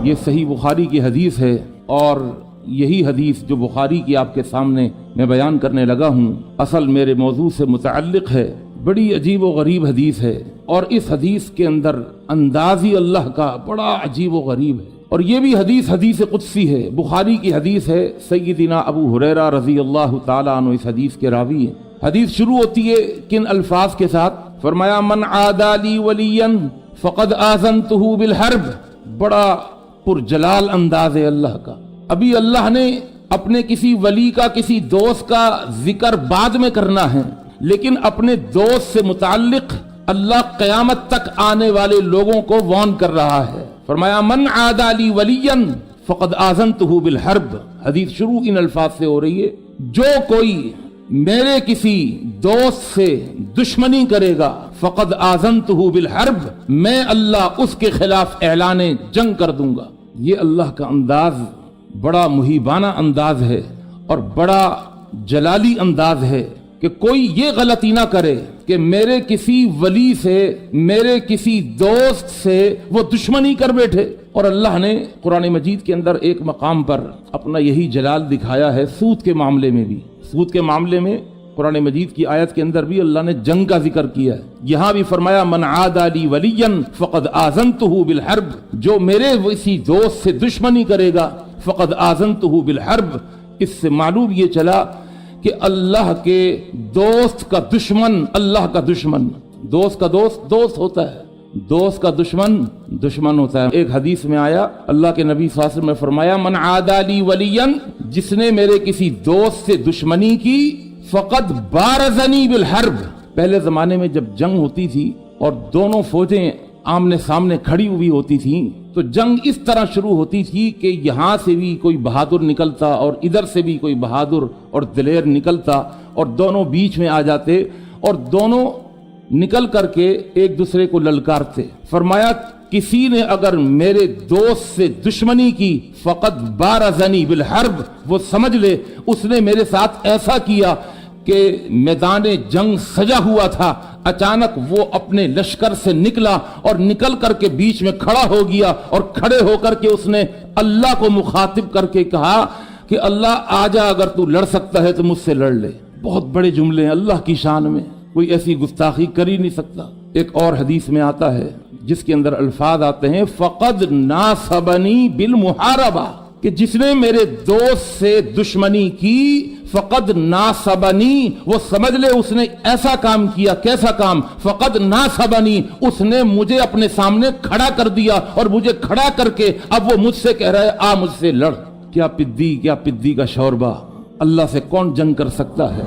یہ صحیح بخاری کی حدیث ہے، اور یہی حدیث جو بخاری کی آپ کے سامنے میں بیان کرنے لگا ہوں اصل میرے موضوع سے متعلق ہے۔ بڑی عجیب و غریب حدیث ہے، اور اس حدیث کے اندر انداز ہی اللہ کا بڑا عجیب و غریب ہے، اور یہ بھی حدیث قدسی ہے، بخاری کی حدیث ہے۔ سیدنا ابو ہریرہ رضی اللہ تعالیٰ عنہ اس حدیث کے راوی ہیں۔ حدیث شروع ہوتی ہے کن الفاظ کے ساتھ؟ فرمایا من عادی لی ولیا فقد آذنتہ بالحرب۔ بڑا پرجلال انداز ہے اللہ کا۔ ابھی اللہ نے اپنے کسی ولی کا، کسی دوست کا ذکر بعد میں کرنا ہے، لیکن اپنے دوست سے متعلق اللہ قیامت تک آنے والے لوگوں کو وارن کر رہا ہے۔ فرمایا من عادی لی ولیا فقد آذنتہ بالحرب۔ حدیث شروع ان الفاظ سے ہو رہی ہے، جو کوئی میرے کسی دوست سے دشمنی کرے گا فقد آذنتہ بالحرب، میں اللہ اس کے خلاف اعلان جنگ کر دوں گا۔ یہ اللہ کا انداز بڑا محیبانہ انداز ہے اور بڑا جلالی انداز ہے کہ کوئی یہ غلطی نہ کرے کہ میرے کسی ولی سے، میرے کسی دوست سے وہ دشمنی کر بیٹھے۔ اور اللہ نے قرآن مجید کے اندر ایک مقام پر اپنا یہی جلال دکھایا ہے، سود کے معاملے میں بھی۔ سود کے معاملے میں قرآن مجید کی آیت کے اندر بھی اللہ نے جنگ کا ذکر کیا ہے۔ یہاں بھی فرمایا من عادی لی ولیا فقد آذنتہ بالحرب، جو میرے کسی دوست سے دشمنی کرے گا فقد آذنتہ بالحرب۔ اس سے معلوم یہ چلا کہ اللہ کے دوست کا دشمن اللہ کا دشمن، دوست کا دوست دوست ہوتا ہے، دوست کا دشمن دشمن ہوتا ہے۔ ایک حدیث میں آیا، اللہ کے نبی صلی اللہ علیہ وسلم نے فرمایا من عادی لی ولیا، جس نے میرے کسی دوست سے دشمنی کی فقد بارزنی بالحرب۔ پہلے زمانے میں جب جنگ ہوتی تھی اور دونوں فوجیں آمنے سامنے کھڑی ہوئی ہوتی تھیں تو جنگ اس طرح شروع ہوتی تھی کہ یہاں سے بھی کوئی بہادر نکلتا اور ادھر سے بھی کوئی بہادر اور دلیر نکلتا، اور دونوں بیچ میں آ جاتے اور دونوں نکل کر کے ایک دوسرے کو للکارتے۔ فرمایا کسی نے اگر میرے دوست سے دشمنی کی فقط بارزنی بالحرب، وہ سمجھ لے اس نے میرے ساتھ ایسا کیا کہ میدان جنگ سجا ہوا تھا، اچانک وہ اپنے لشکر سے نکلا اور نکل کر کے بیچ میں کھڑا ہو گیا، اور کھڑے ہو کر کے اس نے اللہ کو مخاطب کر کے کہا کہ اللہ آجا، اگر تو لڑ سکتا ہے تو مجھ سے لڑ لے۔ بہت بڑے جملے ہیں اللہ کی شان میں، کوئی ایسی گستاخی کر ہی نہیں سکتا۔ ایک اور حدیث میں آتا ہے جس کے اندر الفاظ آتے ہیں فقد ناصبنی بالمحاربہ، کہ جس نے میرے دوست سے دشمنی کی فقد ناصبنی، وہ سمجھ لے اس نے ایسا کام کیا۔ کیسا کام؟ فقد ناصبنی، اس نے مجھے اپنے سامنے کھڑا کر دیا، اور مجھے کھڑا کر کے اب وہ مجھ سے کہہ رہا ہے آ مجھ سے لڑ۔ کیا پدی کا شوربہ، اللہ سے کون جنگ کر سکتا ہے؟